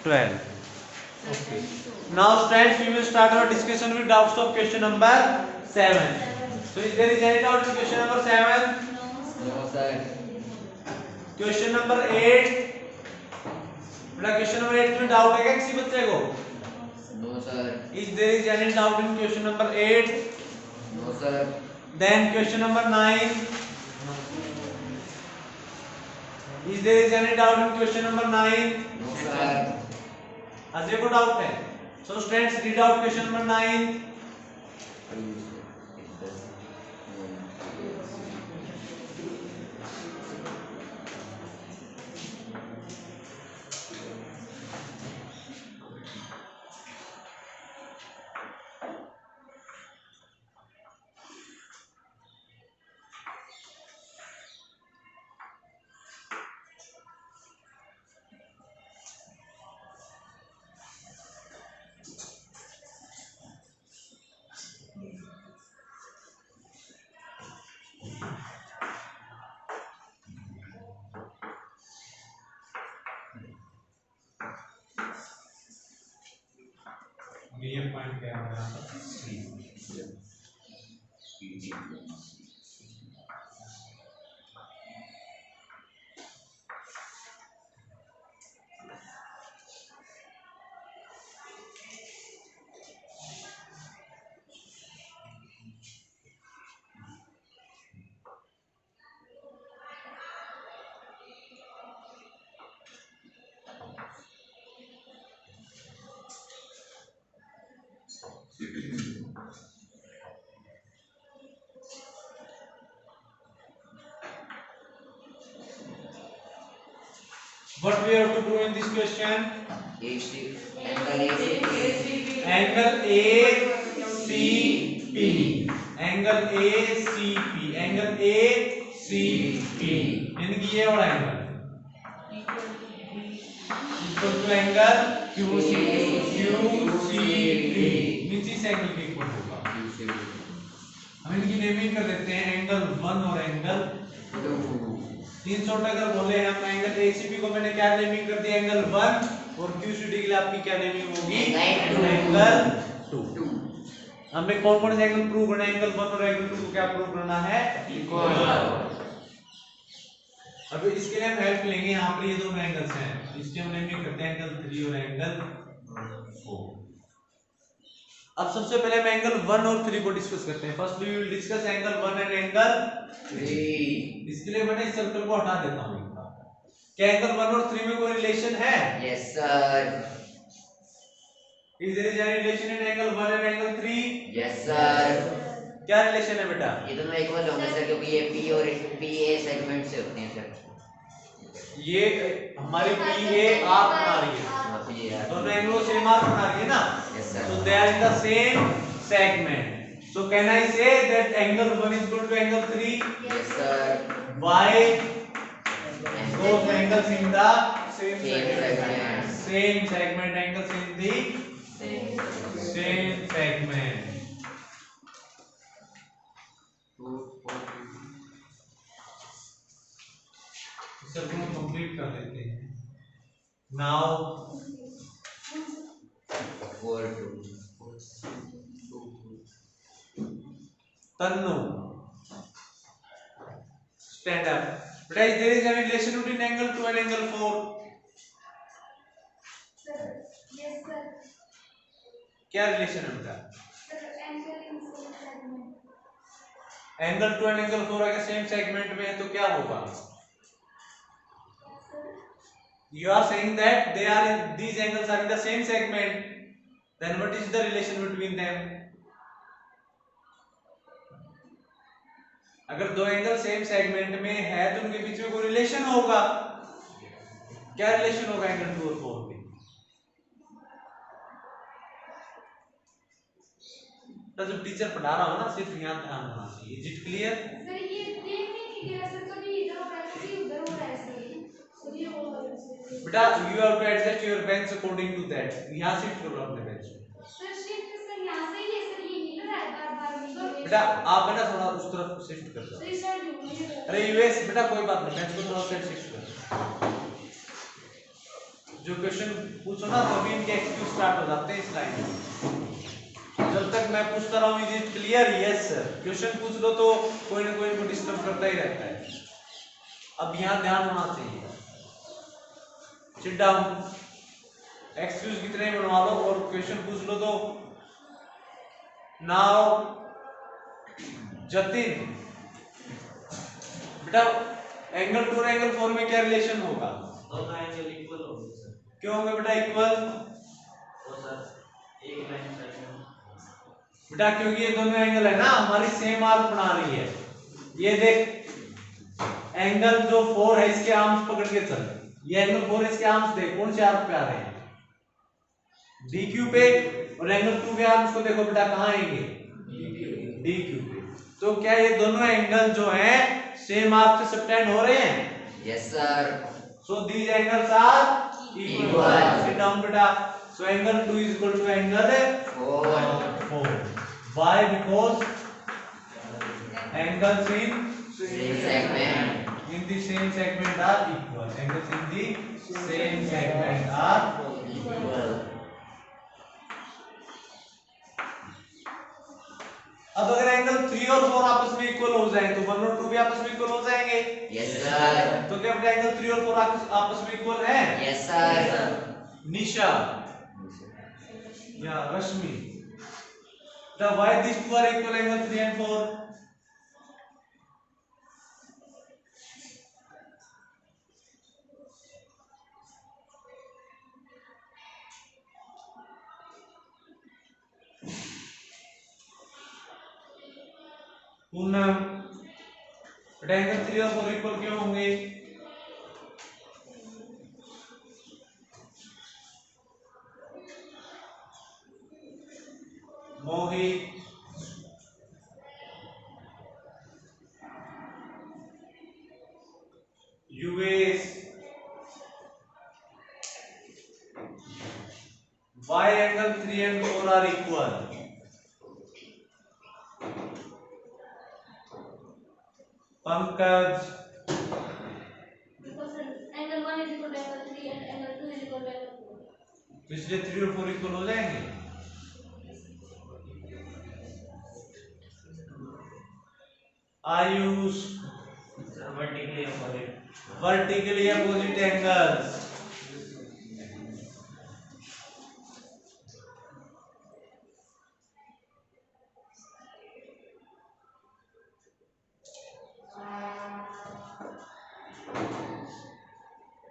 12. Okay. Now students, we will start our discussion with doubts of question number 7. So is there is any doubt in question number 7? No sir. Question number 8. बेटा क्वेश्चन number 8 में doubt है क्या किसी बच्चे को? No sir. Is there is any doubt in question number 8? No sir. Then question number 9. Is there is any doubt in question number 9? No sir. Ajay को doubt है. So students, read out question number 9. ये point क्या है यहाँ पर? What we have to prove in this question? Angle ACP. Angle ACP. Angle ACP. यानी कि ये वाला angle equal to angle QCP. नीचे से एंगल के इक्वल होगा. हम इनकी नेमिंग कर देते हैं एंगल 1 और एंगल 2. 300 अगर बोले हम एंगल एसीपी को मैंने क्या नेमिंग कर दिया एंगल 1 और क्यूसीडी के लिए आपकी क्या नेमिंग होगी एंगल 2. हमें कौन कौन से एंगल प्रूव करना है एंगल 1 और एंगल 2 को क्या प्रूव करना है इक्वल. अब इसके लिए हम हेल्प लेंगे यहाँ पर ये दोनों एंगल्स हैं इसके हम नेमिंग करते हैं एंगल 3 और एंगल 4. अब सबसे पहले हम एंगल 1 और 3 को डिस्कस करते हैं. First we will discuss angle 1 and angle 3. इसके लिए मैंने इस सर्कल को हटा देता हूं. क्या एंगल 1 और 3 में कोई रिलेशन है? Yes sir. Is there any relation in angle 1 and angle 3? Yes sir. क्या रिलेशन है बेटा? ये दोनों इक्वल होंगे सर क्योंकि ये P और PA सेगमेंट से होते हैं सर. ये हमारी PA आर्क बना रही है. दोनों एंगलों सेम आर्क बना रही है ना? Yes sir. So they are in the same segment. So can I say that angle 1 is equal to angle 3? Yes sir. Why? Those angles in the same segment. Same segment angles in the same segment. सब हम complete कर लेते हैं. Now 4 2. Tannu, stand up. But is there is any relation between angle 2 and angle 4? Sir, yes sir. क्या relation है बेटा? Sir, angle in same segment. Angle 2 and angle 4 अगर same segment में है तो क्या होगा? You are saying that they are in these angles are in the same segment. Then what is the relation between them? अगर दो angle same segment में है तो उनके बीच में कोई रिलेशन होगा. क्या रिलेशन होगा एंगल 2 और 4 में? तो जब टीचर पढ़ा रहा हो ना सिर्फ यहाँ ध्यान देना चाहिए. Is it clear? सर ये देखने की क्या सर कभी इधर हो रहा है कभी उधर हो रहा है सर. ये हो रहा है बेटा you have to adjust your bench according to that. यहाँ शिफ्ट करो अपने बेंच. सर शिफ्ट सर यहाँ से ही है सर ये हिल रहा है बार-बार. बेटा आप है ना थोड़ा उस तरफ शिफ्ट कर दो. सर इस साइड हो. अरे यूएस बेटा कोई बात नहीं बेंच को थोड़ा साइड शिफ्ट कर. जो क्वेश्चन पूछो ना तभी इनके एक्सक्यूज स्टार्ट हो जाते हैं इस लाइन में। जब तक मैं पूछता रहा हूँ is it clear, yes sir, question पूछ लो तो कोई ना कोई को डिस्टर्ब करता ही रहता है। अब यहाँ ध्यान होना चाहिए, सिट डाउन, एक्सक्यूज कितने बनवा लो और क्वेश्चन पूछ लो। तो नाउ जतिन, बेटा एंगल 2 और एंगल 4 में क्या रिलेशन होगा? दोनों एंगल इक्वल होंगे सर। क्यों होंगे बेटा इक्वल? तो सर एक लाइन सेगमेंट बेटा क्योंकि ये दोनों एंगल है ना हमारी सेम आर्क बना रही है। ये देख एंगल जो 4 है इसके आर्म्स पकड़ के चल, ये एंगल 4 है इसके आर्म्स देख कौन से आर्क पे आ रहे हैं? DQ पे। और एंगल 2 के आर्म्स को देखो बेटा कहां आएंगे? DQ पे। तो क्या ये दोनों एंगल जो हैं सेम आर्क से सबटेंड हो रहे हैं? Yes sir. So these angles are equal. Sit down बेटा। So angle 2 is equal to angle 4। Why? Because angles in Same segment. the same segment are equal. Angles in the same segment are Equal. अब अगर angle 3 और 4 आपस में equal हो जाए तो 1 और 2 भी आपस में इक्वल हो जाएंगे। Yes sir. तो क्या बेटा एंगल 3 और 4 आपस में इक्वल है? Yes sir. निशा या रश्मि, the why these two are equal angle 3 and 4? Poonam, बेटा एंगल 3 और 4 इक्वल क्यों होंगे? मोहित, युवेश, why angle 3 and 4 are equal? Pankaj, Because angle 1 is equal to angle 3 and angle 2 is equal to angle 4. तो इसलिए 3 और 4 इक्वल हो जाएंगे। Ayush, vertically opposite. Vertically opposite angles.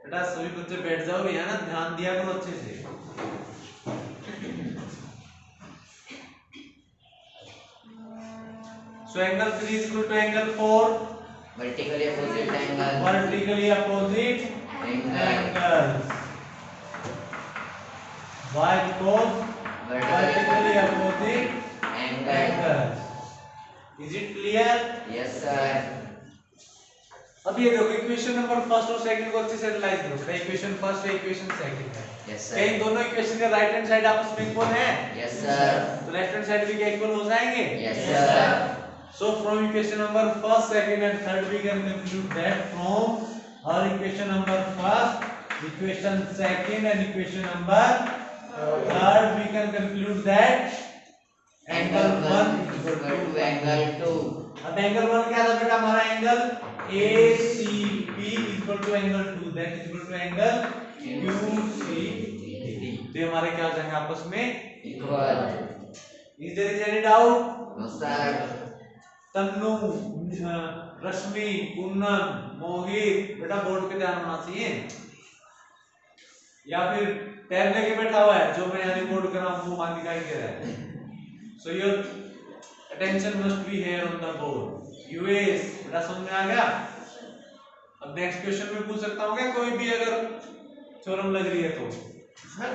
बेटा सभी बच्चे बैठ जाओ यहाँ ना, ध्यान दिया करो अच्छे से। So angle 3 is equal to angle 4. Vertically opposite angle. Vertically opposite angles. Why? Because vertically opposite angles. Is it clear? Yes sir. अब ये देखो इक्वेशन नंबर फर्स्ट और सेकंड को अच्छे से एनालाइज करो। इक्वेशन फर्स्ट है, इक्वेशन सेकंड है। Yes क्या इन sir. दोनों इक्वेशन के राइट हैंड साइड आपस में इक्वल है? Yes sir. तो लेफ्ट हैंड साइड भी क्या इक्वल हो जाएंगे? Yes sir. So from equation number first, second and third we can conclude that from our equation number first, equation second and equation number third we can conclude that angle 1 equal to angle 2. अब angle 1 क्या था बेटा हमारा? Angle ACB equal to angle 2, that is equal to angle QCD। तो ये हमारे क्या हो जाएंगे आपस में? Equal. Is there any doubt? No sir. Tannu, रश्मि, पूनम, मोहित, बेटा बोर्ड पे ध्यान होना चाहिए। या फिर टैब लेके बैठा हुआ है जो मैं यहाँ रिकॉर्ड कर रहा हूँ वो वहां दिखाई दे रहा है। So your attention must be here on the board. US, बेटा समझ में आ गया? अब नेक्स्ट क्वेश्चन में पूछ सकता हूँ क्या कोई भी अगर थ्योरम लग रही है तो? सर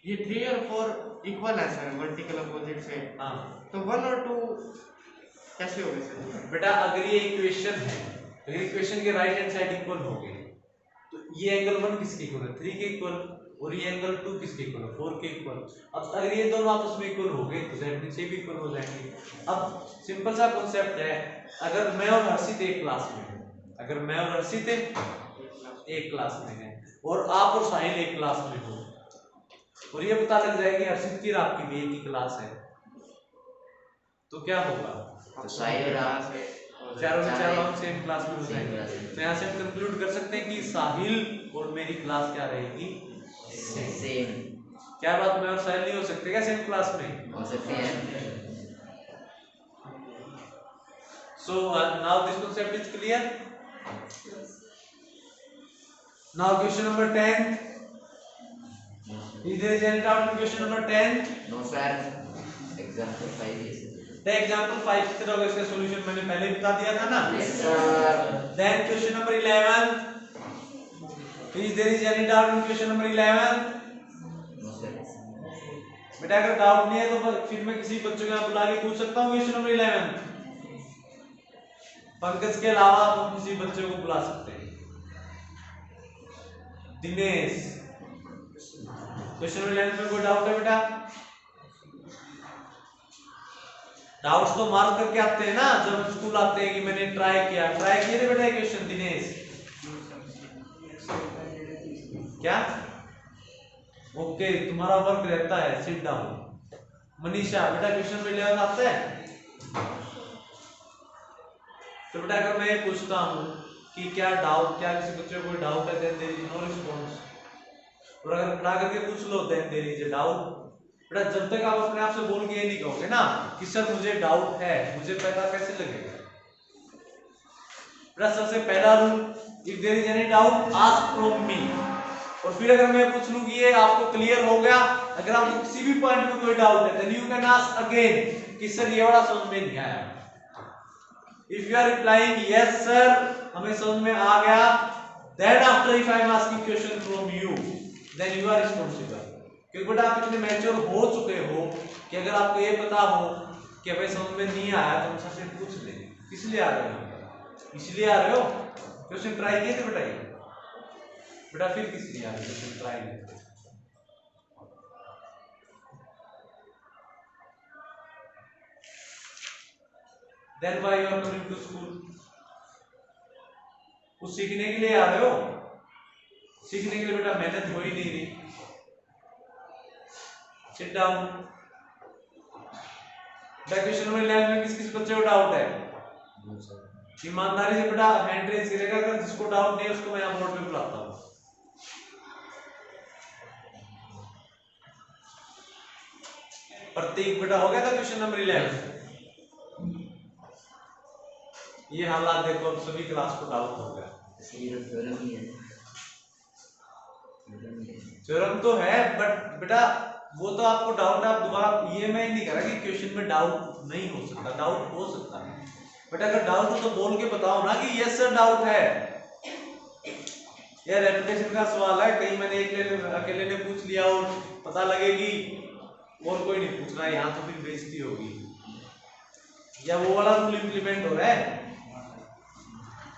ये 3 और 4 इक्वल है सर वर्टिकल अपोजिट से, हाँ तो 1 और 2 कैसे हो गए सर? बेटा अगर ये इक्वेशन है, अगर इक्वेशन के राइट हैंड साइड इक्वल हो गए तो ये एंगल 1 किसके इक्वल है? 3 के इक्वल, और ये एंगल 2 किसके इक्वल है? 4 के इक्वल। अब अगर ये दोनों आपस में इक्वल हो गए तो दैट मींस ये भी इक्वल हो जाएंगे। अब सिंपल सा कॉन्सेप्ट है, अगर मैं और हर्षित एक क्लास में हैं, अगर मैं और हर्षित एक क्लास में हैं और आप और साहिल एक क्लास में हो और ये पता लग जाएगी हर्षित की और आपकी भी एक ही क्लास है, तो क्या होगा? तो साहिल और आप चारों के चारों हम सेम क्लास में हो Same जाएंगे। class में। तो यहाँ से हम कंक्लूड कर सकते हैं कि साहिल और मेरी क्लास क्या रहेगी? सेम क्या बात, मैं और साहिल नहीं हो सकते क्या सेम क्लास में? हो सकते हैं। So now this concept is clear. Now question number 10. Is there any doubt in question number 10? No sir, example 5 is The example 5 की तरह इसका solution मैंने पहले ही बता दिया था ना? yes sir. Then question number 11. Is there is any doubt in question number 11? No sir. बेटा अगर डाउट नहीं है तो फिर मैं किसी बच्चों को यहाँ बुला के पूछ सकता हूँ क्वेश्चन नंबर 11। पंकज के अलावा आप किसी बच्चे को बुला सकते हैं। दिनेश, क्वेश्चन नंबर 11 में कोई डाउट है बेटा? डाउट्स तो मार्क करके आते हैं ना जब हम स्कूल आते हैं कि मैंने ट्राई किया थे बेटा। क्वेश्चन दिनेश क्या? ओके, तुम्हारा वर्क रहता है, सिट डाउन। मनीषा बेटा क्वेश्चन नंबर 11 आता है? तो बेटा अगर मैं ये पूछता हूँ कि क्या किसी बच्चे को कोई डाउट है, then there is no response, और अगर खड़ा करके पूछ लो then there is a doubt. बेटा जब तक आप अपने आप से बोल के ये नहीं कहोगे ना कि सर मुझे डाउट है, मुझे पता कैसे लगेगा? बेटा सबसे पहला rule, if there is any doubt ask from me. और फिर अगर मैं पूछ लूं कि ये आपको क्लियर हो गया, अगर आपको किसी भी पॉइंट में कोई डाउट है then you can ask again कि सर ये वाला समझ में नहीं आया। If you are replying yes sir हमें समझ में आ गया, then after if I am asking question from you then you are responsible. क्योंकि बेटा आप इतने मैच्योर हो चुके हो कि अगर आपको ये पता हो कि भाई समझ में नहीं आया तो हम सर से पूछ लेंगे। किस लिए आ रहे हो? इसलिए आ रहे हो? क्वेश्चन ट्राई किए थे बेटा? ये बेटा फिर किस लिए आ रहे हो? क्वेश्चन ट्राई नहीं। Then why you are coming to school? कुछ सीखने के लिए आ रहे हो? सीखने के लिए बेटा मेहनत हो ही नहीं रही। Sit down. क्वेश्चन नंबर 11 में किस किस बच्चे को डाउट है? ईमानदारी से बेटा हैंड रेज करेगा, अगर जिसको डाउट नहीं है उसको मैं यहाँ बोर्ड पे बुलाता हूँ। प्रतीक बेटा हो गया था क्वेश्चन नंबर 11? ये हालात देखो अब सभी क्लास को डाउट हो गया। थ्योरम तो है बट बेटा वो तो आपको डाउट, आप दोबारा ये मैं नहीं कह रहा कि क्वेश्चन में डाउट नहीं हो सकता, डाउट हो सकता है। बट अगर डाउट हो तो बोल के बताओ ना कि यस सर डाउट है। यह रेपुटेशन का सवाल है, कहीं मैंने अकेले ने पूछ लिया और पता लगेगी और कोई नहीं पूछ रहा है, यहाँ तो फिर बेइज्जती होगी। या वो वाला रूल इंप्लीमेंट हो रहा है।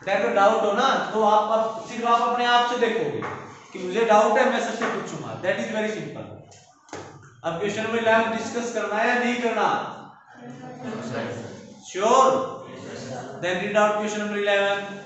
अगर डाउट हो ना तो आप सिर्फ आप अपने आप से देखोगे कि मुझे डाउट है, मैं सर से पूछूंगा। That is very simple. अब क्वेश्चन नंबर 11 डिस्कस करना है या नहीं करना? Sure? Then read out question number 11।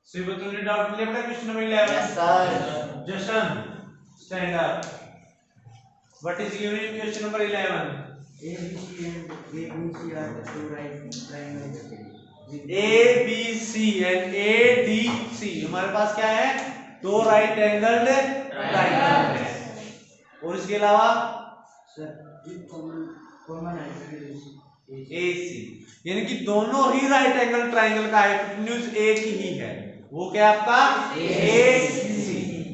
So you will read out clear question number 11. Yes sir. Jashan, stand up. What is given in question number 11? A, B, C and ABC are two right triangles. A, B, C and A, D, C हमारे पास क्या है? दो right angled triangle है। और इसके अलावा Sir, common hypotenuse is AC, यानी कि दोनों ही राइट एंगल ट्राइंगल का हाइपोटेन्यूज एक ही है, वो क्या आपका AC।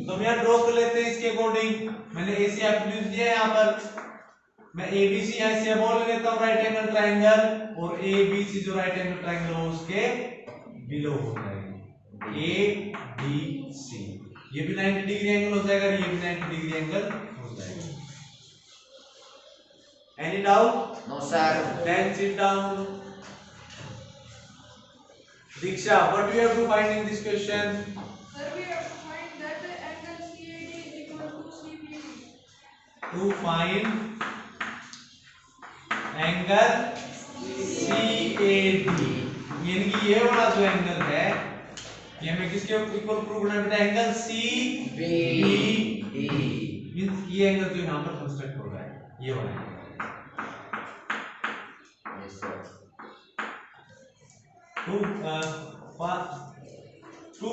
तो हम यहाँ ड्रॉ कर लेते हैं इसके अकॉर्डिंग। मैंने AC हाइपोटेन्यूज दिया है यहाँ पर, मैं ABC ऐसे बोल लेता हूँ राइट एंगल ट्राइंगल, और ABC जो राइट एंगल ट्राइंगल हो उसके बिलो हो जाएगी ABC। ये भी 90 डिग्री एंगल हो जाएगा, ये भी 90 डिग्री एंगल हो जाएगा। Any doubt? No sir. Then sit down. Diksha, what do you have to find in this question? Sir, we have to find that the angle CAD is equal to CBD. To find angle CAD, यानी कि ये वाला जो angle है ये हमें किसके equal prove करना है बेटा? एंगल CBD, मींस ये एंगल जो यहाँ पर कंस्ट्रक्ट हो रहा है ये वाला angle. Yes sir. To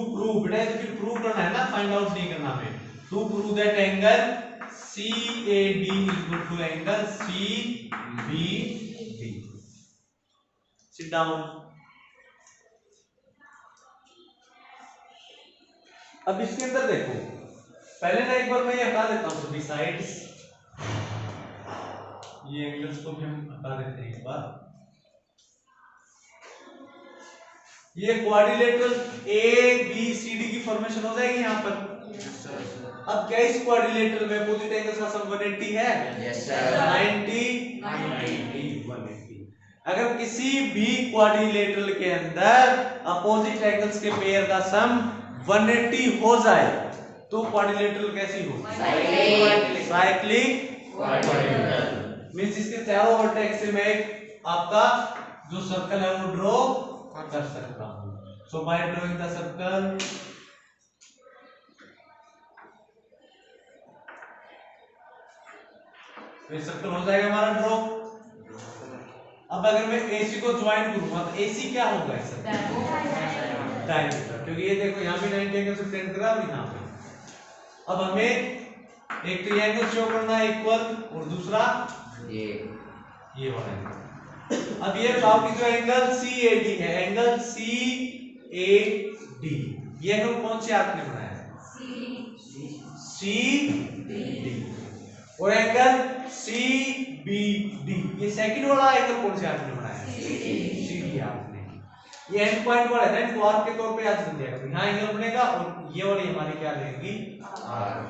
prove बेटा, तो फिर प्रूव करना है ना, फाइंड आउट नहीं करना हमें। To prove that angle CAD is equal to angle CBD। Sit down. अब इसके अंदर देखो, पहले ना एक बार मैं ये हटा देता हूं सभी साइड्स, ये एंगल्स को भी हम हटा देते हैं एक बार। ये क्वाड्रिलेटरल ABCD की फॉर्मेशन हो जाएगी यहाँ पर। अब क्या इस क्वाड्रिलेटरल में अपोजिट एंगल्स का सम 180 है? Yes sir. 90 180। अगर किसी भी क्वाड्रिलेटरल के अंदर अपोजिट एंगल्स के पेयर का सम 180 हो जाए तो क्वाड्रिलेटरल कैसी हो? Cyclic quadrilateral. मींस इसके चारों वर्टेक्स से मैं आपका जो सर्कल है वो ड्रॉ कर सकता हूं। सो बाय ड्रॉइंग द सर्कल, ये सर्कल हो जाएगा हमारा ड्रॉ। अब अगर मैं AC को ज्वाइन करूंगा तो AC क्या होगा? डायमीटर, क्योंकि ये देखो यहाँ भी 90 एंगल से टेंड करा और यहाँ पे। अब हमें एक तो ये एंगल शो करना है इक्वल, और दूसरा ये वाला एंगल। अब ये बताओ कि जो एंगल CAD है, एंगल CAD, ये एंगल कौन से आर्क ने बनाया है? CD। और एंगल CBD, ये सेकंड वाला एंगल कौन से आर्क ने बनाया है? CD आर्क ने। ये एंड पॉइंट वाला है, तो आर्क के तौर पे याद रख लिया करो। यहाँ एंगल बनेगा और ये वाली हमारी क्या रहेगी? आर्क।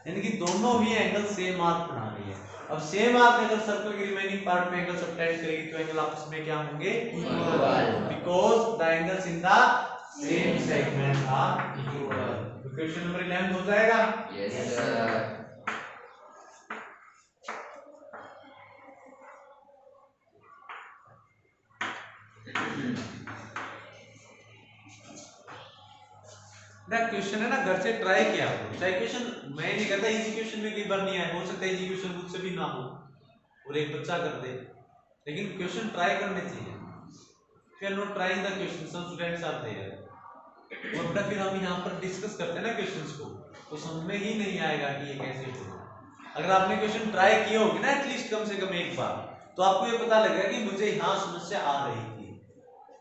यानी कि दोनों ही एंगल सेम आर्क बना रही है। अब सेम आर्क अगर सर्कल के रिमेनिंग पार्ट में एंगल सबटेंड करेगी तो एंगल आपस में क्या होंगे? Equal, because the angles in the same segment are equal. तो क्वेश्चन नंबर 11 हो जाएगा। Yes sir. क्वेश्चन है ना, घर से ट्राई किया करो। चाहे क्वेश्चन, मैं नहीं कहता इजी क्वेश्चन में कई बार नहीं आए, हो सकता है इजी क्वेश्चन मुझसे भी ना हो और एक बच्चा कर दे, लेकिन क्वेश्चन ट्राई करने चाहिए। फिर not trying the question, some students are there, और फिर हम यहाँ पर डिस्कस करते हैं ना क्वेश्चंस को, तो समझ में ही नहीं आएगा कि ये कैसे होगा। अगर आपने क्वेश्चन ट्राई किए होगे ना एटलीस्ट कम से कम एक बार, तो आपको ये पता लगेगा कि मुझे यहाँ समस्या आ रही थी।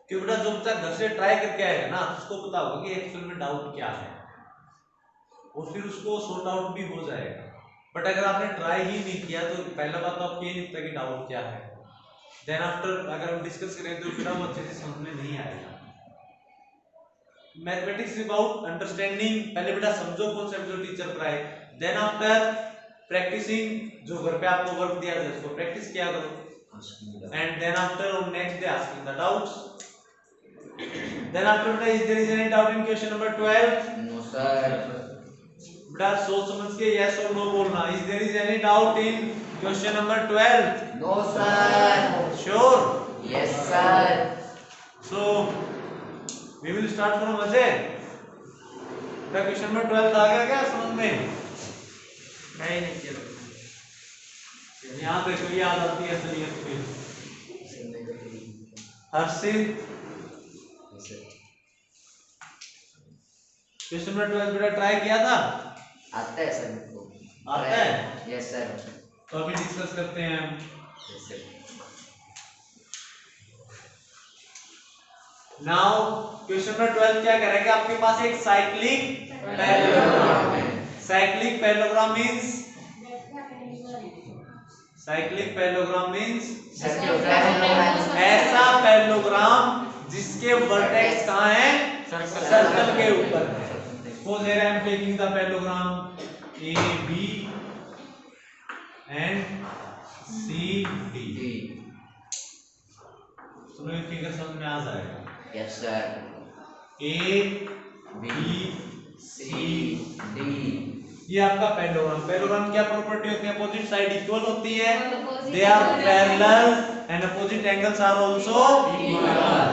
क्योंकि बेटा जो बच्चा घर से ट्राई करके आएगा ना, उसको पता होगा कि एक्चुअल में डाउट क्या है, और फिर उसको सॉर्ट आउट भी हो जाएगा। बट अगर आपने ट्राई ही नहीं किया तो पहला बात तो आपको ये नहीं पता कि डाउट क्या है, देन आफ्टर अगर हम डिस्कस करें तो फिर हम अच्छे से समझ में नहीं आएगा। Mathematics is about understanding. पहले बेटा समझो कॉन्सेप्ट जो टीचर पढ़ाए, देन आफ्टर प्रैक्टिसिंग, जो घर पे आपको वर्क दिया जाए उसको प्रैक्टिस किया करो, and then after on next day asking the doubts. Then after बेटा is there is any doubt in question number 12? No sir. बेटा सोच समझ के यस और नो बोलना। Is there is any doubt in question number 12? No sir. Sure? Yes sir. So we will start from Ajay. बेटा क्वेश्चन number 12 आ गया क्या समझ में? नहीं किया। यहाँ देखो ये आ जाती है असलियत पे। हर्षित क्वेश्चन नंबर 12 बेटा ट्राई किया था? आता है सर को। आता है? Yes sir. तो अभी डिस्कस करते हैं हम। Yes sir. Now question number 12 क्या करेंगे, आपके पास एक साइक्लिक पैरेललोग्राम है। साइक्लिक पैरेललोग्राम मींस ऐसा पैरेललोग्राम जिसके वर्टेक्स कहाँ है, सर्कल के ऊपर है। Suppose here I am taking the parallelogram A B and C D. सुनो ये फिगर समझ में आ जाएगा। Yes sir. A B C D ये आपका पैरेललोग्राम। पैरेललोग्राम क्या प्रॉपर्टी होती है, अपोजिट साइड इक्वल होती है, they are parallel and opposite angles are also equal.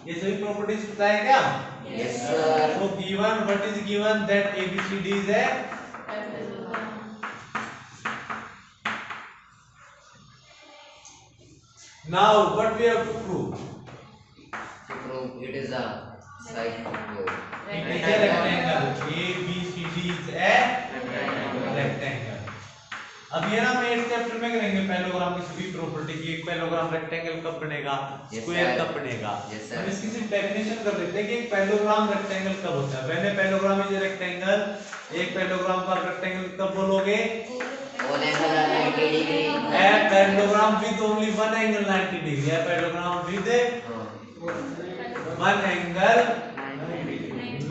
ये सभी प्रॉपर्टीज पता है क्या? Yes sir. So given, what is given, that ABCD is a now what we have to prove? To prove it is a cycle. It is a rectangle. ABCD is a rectangle. अब ये ना हम 8th chapter में करेंगे parallelogram की सभी property की। एक पैरेललोग्राम रेक्टेंगल कब बनेगा, स्क्वायर कब बनेगा। हम इसकी सिर्फ डेफिनेशन कर देते हैं कि एक पैरेललोग्राम रेक्टेंगल कब होता है। When a parallelogram is a rectangle, एक पैरेललोग्राम का रेक्टेंगल कब बोलोगे, All angle are 90 degree. A parallelogram with only one angle 90 degree. है parallelogram with one angle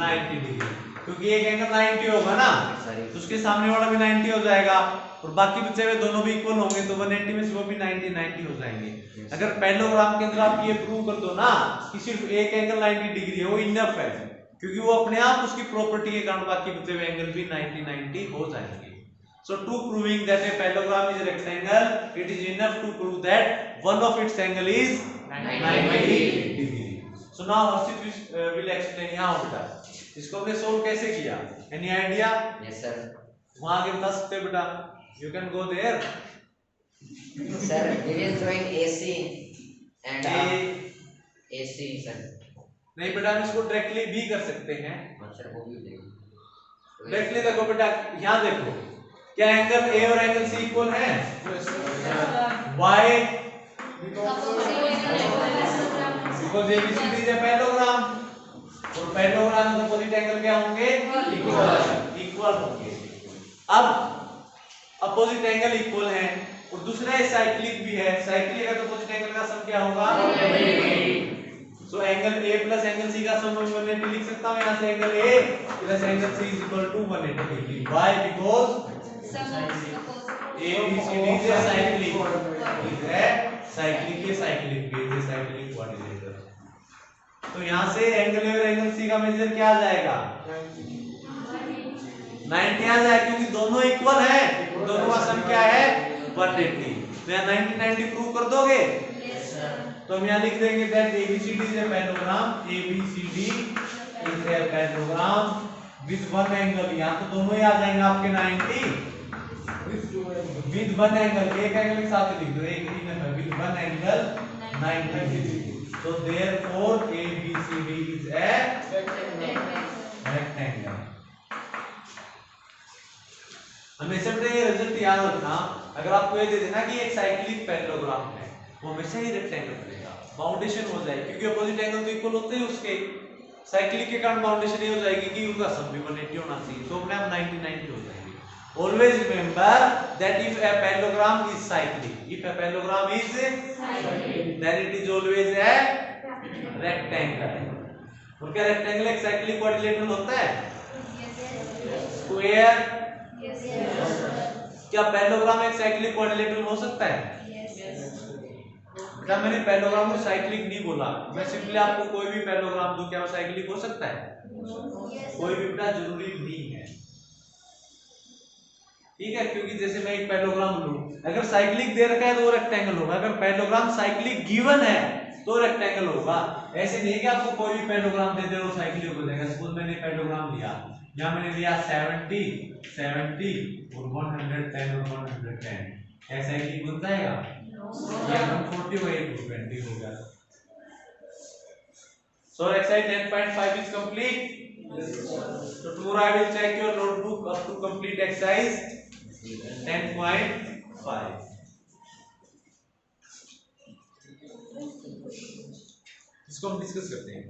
90 degree, क्योंकि एक एंगल 90 होगा ना तो उसके सामने वाला भी 90 हो जाएगा और बाकी बचे हुए दोनों भी इक्वल होंगे तो 180 में से वो भी 90 हो जाएंगे। अगर पैरेललोग्राम के अंदर आप ये प्रूव कर दो ना कि सिर्फ एक एंगल 90 डिग्री है, वो इनफ है, क्योंकि वो अपने आप उसकी प्रॉपर्टी के कारण बाकी बचे हुए एंगल भी 90 हो जाएंगे। So to proving that a parallelogram is a rectangle, it is enough to prove that one of its angle is 90 degree. So now Harshit will explain यहाँ बेटा इसको हमने सोल्व कैसे किया। Any idea? Yes sir. वहाँ आगे बता सकते हो बेटा? You can go there. Sir, we will join AC and AC sir. नहीं बेटा हम इसको डायरेक्टली भी कर सकते हैं। सर वो भी देखो। डायरेक्टली देखो बेटा, यहाँ देखो क्या एंगल ए और एंगल सी इक्वल है? Why? Because ABCD is a parallelogram और पैरेललोग्राम में अपोजिट एंगल क्या होंगे, इक्वल होंगे। अब अपोजिट एंगल इक्वल है और दूसरा साइक्लिक भी है। साइक्लिक है तो अपोजिट एंगल का सम क्या होगा, so angle A plus angle C का सम 180 लिख सकता हूं यहाँ से। Angle A plus angle C is equal to 180। Why? Because ABCD is a cyclic, cyclic quadrilateral। तो यहाँ से एंगल ए और एंगल सी का मेजर क्या आ जाएगा, 90 आ जाएगा, क्योंकि दोनों इक्वल है, दोनों का सम क्या है 180। तो यहाँ 90 प्रूव कर दोगे। तो हम यहाँ लिख देंगे that ABCD is a parallelogram, ABCD is a parallelogram with one angle। यहाँ तो दोनों ही आ जाएंगे आपके 90 with one angle, एक एंगल के साथ लिख दो, एक ही number with one angle 90 degree। So therefore ABCD is a rectangle। हमेशा बेटा ये रिजल्ट याद रखना, अगर आपको ये दे देना कि एक साइक्लिक पैरेललोग्राम है वो हमेशा ही रेक्टेंगल बनेगा, बाउंडेशन हो जाएगी, क्योंकि अपोजिट एंगल तो इक्वल होते हैं उसके। साइक्लिक के कारण बाउंडेशन ये हो जाएगी कि उनका सम भी 180 होना चाहिए, तो अपने आप 90 हो जाएंगे। Always remember that if a parallelogram is cyclic, if a parallelogram is cyclic, then it is always a rectangle। और क्या रेक्टेंगल एक साइक्लिक क्वाड्रिलेटरल होता है? स्क्वायर। क्या पैरेललोग्राम एक साइक्लिक क्वाड्रिलेटरल हो सकता है? बेटा मैंने पैरेललोग्राम को साइक्लिक नहीं बोला, मैं सिंपली आपको कोई भी पैरेललोग्राम दूं, क्या वो साइक्लिक हो सकता है? कोई भी बेटा जरूरी नहीं है, ठीक है, क्योंकि जैसे मैं एक पैरेललोग्राम लूं, अगर साइक्लिक दे रखा है तो वो रेक्टेंगल होगा, अगर पैरेललोग्राम साइक्लिक गिवन है तो रेक्टेंगल होगा। ऐसे नहीं कि आपको कोई भी पैरेललोग्राम दे दे और साइक्लिक हो जाएगा। सपोज मैंने पैरेललोग्राम लिया, यहाँ मैंने लिया 70 और 110 और 110, क्या साइक्लिक बन जाएगा? ये 140 और 220 हो गया। So exercise 10.5 is complete. So tomorrow I will check your notebook up to complete exercise 10.5। इसको हम डिस्कस करते हैं।